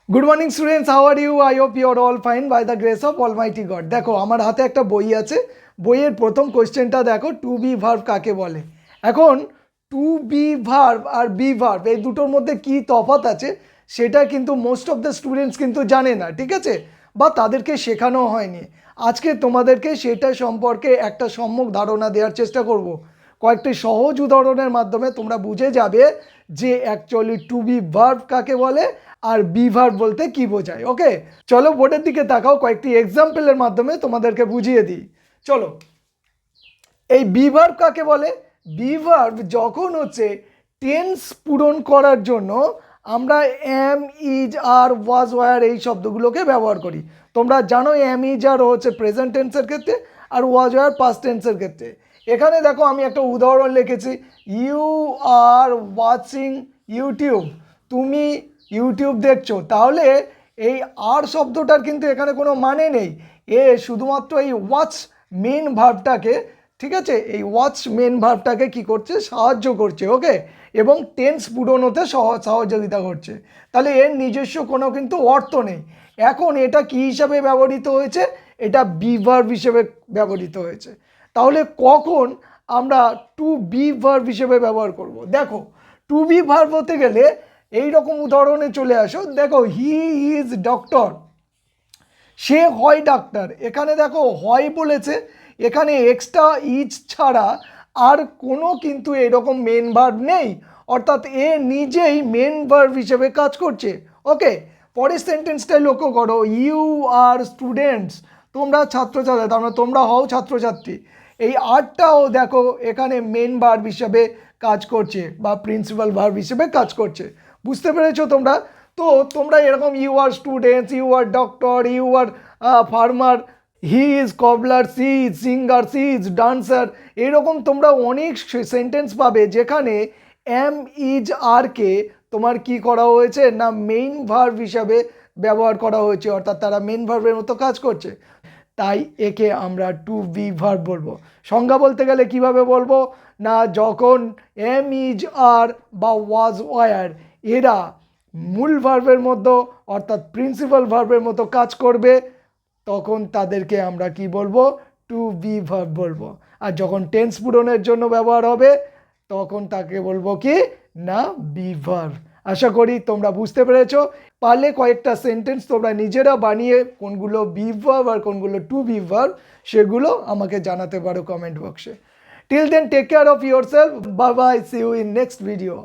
Good morning students, how are you? I hope you are all fine by the grace of almighty God. দেখো আমার হাতে একটা বই আছে, বইয়ের প্রথম কোয়েশ্চেনটা দেখো, টু বি ভার্ব কাকে বলে। এখন টু বি ভার্ব আর বি ভার্ব এই দুটোর মধ্যে কি তফাৎ আছে সেটা কিন্তু মোস্ট অফ দ্য স্টুডেন্টস কিন্তু জানে না, ঠিক আছে, বা তাদেরকে শেখানো হয়নি। আজকে তোমাদেরকে সেটা সম্পর্কে একটা সম্যক ধারণা দেওয়ার চেষ্টা করব। কয়েকটি সহজ উদাহরণের মাধ্যমে তোমরা বুঝে যাবে যে অ্যাকচুয়ালি টু বি ভার্ব কাকে বলে আর বি ভার্ব বলতে কি বোঝায়। ওকে, চলো বোর্ডের দিকে তাকাও, কয়েকটি এক্সাম্পলের মাধ্যমে তোমাদেরকে বুঝিয়ে দিই। চলো, এই বি ভার্ব কাকে বলে? বি ভার্ব যখন হচ্ছে টেন্স পূরণ করার জন্য আমরা am, is, are, was, were এই শব্দগুলোকে ব্যবহার করি। তোমরা জানো এম, ইজ, আর হচ্ছে প্রেজেন্ট টেন্সের ক্ষেত্রে আর ওয়াজ, ওয়ার পাস্ট টেন্সের ক্ষেত্রে। এখানে দেখো আমি একটা উদাহরণ লিখেছি, ইউ আর ওয়াচিং ইউটিউব। তুমি ইউটিউব দেখছো, তাহলে এই আর শব্দটার কিন্তু এখানে কোনো মানে নেই। এ শুধুমাত্র এই ওয়াচ মেন ভার্বটাকে, ঠিক আছে, এই ওয়াচ মেন ভার্বটাকে কি করছে, সাহায্য করছে। ওকে, এবং টেন্স পূরণ হতে সহযোগিতা করছে। তাহলে এর নিজস্ব কোনো কিন্তু অর্থ নেই। এখন এটা কি হিসাবে ব্যবহৃত হয়েছে? এটা বি ভার্ব হিসেবে ব্যবহৃত হয়েছে। তাহলে কখন আমরা টু বি ভার্ব হিসেবে ব্যবহার করব? দেখো, টু বি ভার্ব হতে গেলে এই রকম উদাহরণে চলে আসো। দেখো, হি ইজ ডক্টর, সে হয় ডাক্তার। এখানে দেখো হয় বলেছে, এখানে এক্সট্রা ইজ ছাড়া আর কোনো কিন্তু এরকম মেন ভার্ব নেই, অর্থাৎ এ নিজেই মেন ভার্ব হিসেবে কাজ করছে। ওকে, পরের সেন্টেন্সটাই লক্ষ্য করো, ইউ আর স্টুডেন্টস, তোমরা ছাত্রছাত্রী, তার মানে তোমরা হও ছাত্রছাত্রী। এই আরটাও দেখো এখানে মেন ভার্ব হিসেবে কাজ করছে বা প্রিন্সিপাল ভার্ব হিসেবে কাজ করছে। বুঝতে পেরেছো তোমরা? তো তোমরা এরকম you are students, you are doctor, you are farmer, he is cobbler, she is singer, she is dancer, এরকম তোমরা অনেক সেন্টেন্স পাবে যেখানে এম, ইজ, আরকে তোমার কি করা হয়েছে না মেইন ভার্ব হিসাবে ব্যবহার করা হয়েছে, অর্থাৎ তারা মেইন ভার্বের মতো কাজ করছে। তাই একে আমরা টু বি ভার্ব বলবো। সংজ্ঞা বলতে গেলে কিভাবে বলবো না, যখন এম, ইজ, আর বা ওয়াজ, ওয়ার এরা মূল ভার্বের মতো অর্থাৎ প্রিন্সিপাল ভার্বের মতো কাজ করবে, তখন তাদেরকে আমরা কি বলবো, টু বি ভার্ব বলবো। আর যখন টেন্স পূরণের জন্য ব্যবহার হবে তখন তাকে বলবো কি না বি ভার্ব। আশা করি তোমরা বুঝতে পেরেছো। পারলে কয়েকটা সেন্টেন্স তোমরা নিজেরা বানিয়ে কোনগুলো বি ভার্ব আর কোনগুলো টু বি ভার্ব সেগুলো আমাকে জানাতে পারো কমেন্ট বক্সে। Till then take care of yourself, bye bye, see you in next video.